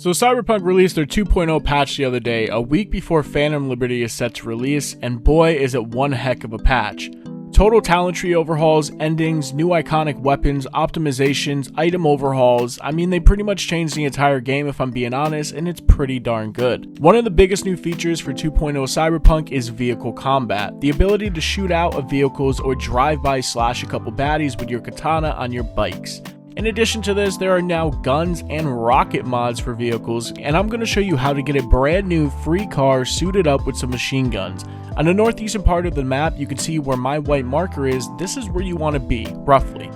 So Cyberpunk released their 2.0 patch the other day, a week before Phantom Liberty is set to release, and boy is it one heck of a patch. Total talent tree overhauls, endings, new iconic weapons, optimizations, item overhauls. I mean, they pretty much changed the entire game if I'm being honest, and it's pretty darn good. One of the biggest new features for 2.0 Cyberpunk is vehicle combat, the ability to shoot out of vehicles or drive by slash a couple baddies with your katana on your bikes. In addition to this, there are now guns and rocket mods for vehicles, and I'm going to show you how to get a brand new free car suited up with some machine guns. On the northeastern part of the map, you can see where my white marker is. This is where you want to be, roughly.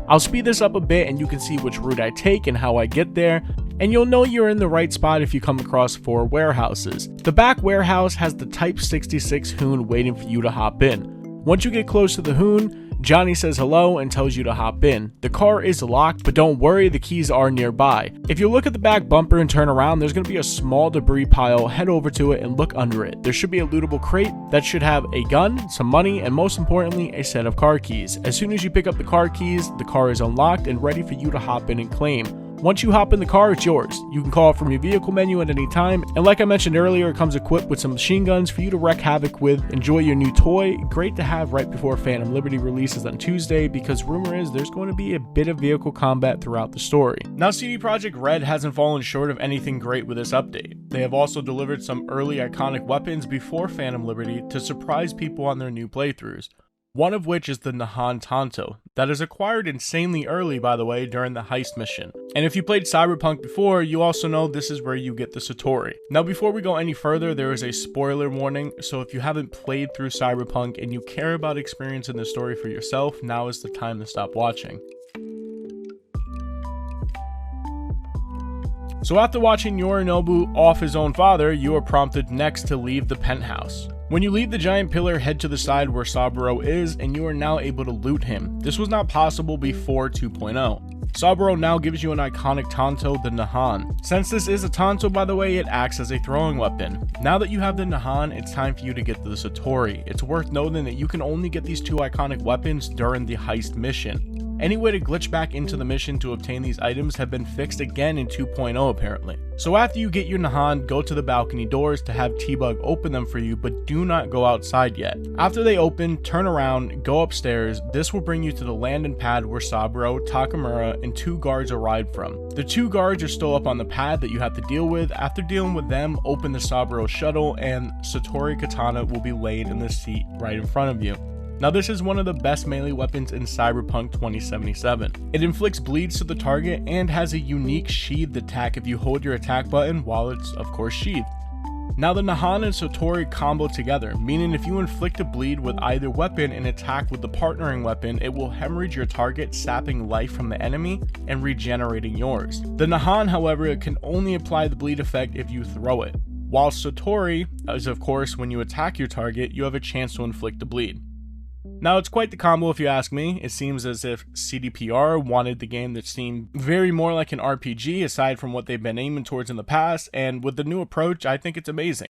I'll speed this up a bit and you can see which route I take and how I get there, and you'll know you're in the right spot if you come across 4 warehouses. The back warehouse has the Type 66 Hoon waiting for you to hop in. Once you get close to the Hoon, Johnny says hello and tells you to hop in. The car is locked, but don't worry, the keys are nearby. If you look at the back bumper and turn around, there's going to be a small debris pile. Head over to it and look under it. There should be a lootable crate that should have a gun, some money, and most importantly, a set of car keys. As soon as you pick up the car keys, the car is unlocked and ready for you to hop in and claim. Once you hop in the car, it's yours. You can call it from your vehicle menu at any time, and like I mentioned earlier, it comes equipped with some machine guns for you to wreak havoc with. Enjoy your new toy. Great to have right before Phantom Liberty releases on Tuesday, because rumor is there's going to be a bit of vehicle combat throughout the story. Now, CD Projekt Red hasn't fallen short of anything great with this update. They have also delivered some early iconic weapons before Phantom Liberty to surprise people on their new playthroughs. One of which is the Nehan Tanto, that is acquired insanely early, by the way, during the heist mission. And if you played Cyberpunk before, you also know this is where you get the Satori. Now, before we go any further, there is a spoiler warning, so if you haven't played through Cyberpunk and you care about experiencing the story for yourself, now is the time to stop watching. So after watching Yorinobu off his own father, you are prompted next to leave the penthouse. When you leave the giant pillar, head to the side where Saburo is, and you are now able to loot him. This was not possible before 2.0. Saburo now gives you an iconic Tanto, the Nehan. Since this is a Tanto, by the way, it acts as a throwing weapon. Now that you have the Nehan, it's time for you to get to the Satori. It's worth noting that you can only get these 2 iconic weapons during the heist mission. Any way to glitch back into the mission to obtain these items have been fixed again in 2.0 apparently. So after you get your Nehan, go to the balcony doors to have T-Bug open them for you, but do not go outside yet. After they open, turn around, go upstairs. This will bring you to the landing pad where Saburo, Takamura, and 2 guards arrived from. The 2 guards are still up on the pad that you have to deal with. After dealing with them, open the Saburo shuttle and Satori Katana will be laid in the seat right in front of you. Now, this is one of the best melee weapons in Cyberpunk 2077. It inflicts bleeds to the target and has a unique sheathed attack if you hold your attack button while it's of course sheathed. Now, the Nehan and Satori combo together, meaning if you inflict a bleed with either weapon and attack with the partnering weapon, it will hemorrhage your target, sapping life from the enemy and regenerating yours. The Nehan, however, can only apply the bleed effect if you throw it, while Satori is of course when you attack your target, you have a chance to inflict the bleed. Now, it's quite the combo if you ask me. It seems as if CDPR wanted the game that seemed very more like an RPG aside from what they've been aiming towards in the past, and with the new approach, I think it's amazing.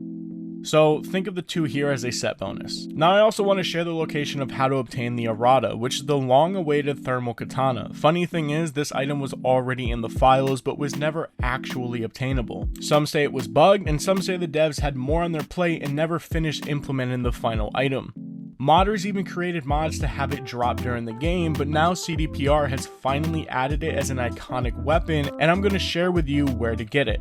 So think of the 2 here as a set bonus. Now, I also want to share the location of how to obtain the Errata, which is the long-awaited Thermal Katana. Funny thing is, this item was already in the files, but was never actually obtainable. Some say it was bugged, and some say the devs had more on their plate and never finished implementing the final item. Modders even created mods to have it drop during the game, but now CDPR has finally added it as an iconic weapon, and I'm going to share with you where to get it.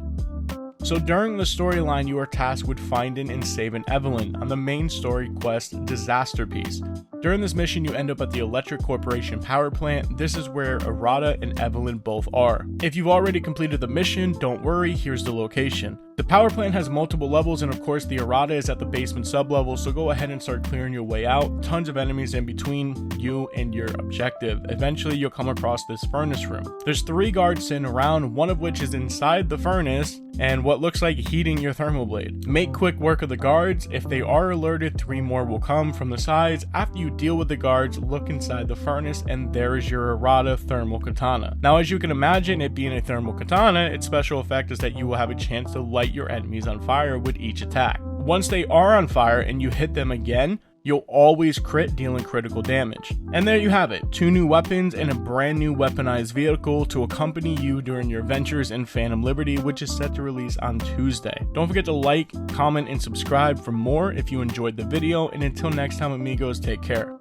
So during the storyline, you are tasked with finding and saving Evelyn on the main story quest Disaster Piece. During this mission, you end up at the Electric Corporation power plant. This is where Errata and Evelyn both are. If you've already completed the mission, don't worry, here's the location. The power plant has multiple levels, and of course the Errata is at the basement sublevel, so go ahead and start clearing your way out. Tons of enemies in between you and your objective. Eventually you'll come across this furnace room. There's 3 guards sitting around, one of which is inside the furnace and what looks like heating your thermal blade. Make quick work of the guards. If they are alerted, 3 more will come from the sides. After you deal with the guards, look inside the furnace, and there is your Errata Thermal Katana. Now, as you can imagine, it being a Thermal Katana, its special effect is that you will have a chance to light your enemies on fire with each attack. Once they are on fire and you hit them again, you'll always crit, dealing critical damage. And there you have it, 2 new weapons and a brand new weaponized vehicle to accompany you during your adventures in Phantom Liberty, which is set to release on Tuesday. Don't forget to like, comment, and subscribe for more if you enjoyed the video, and until next time amigos, take care.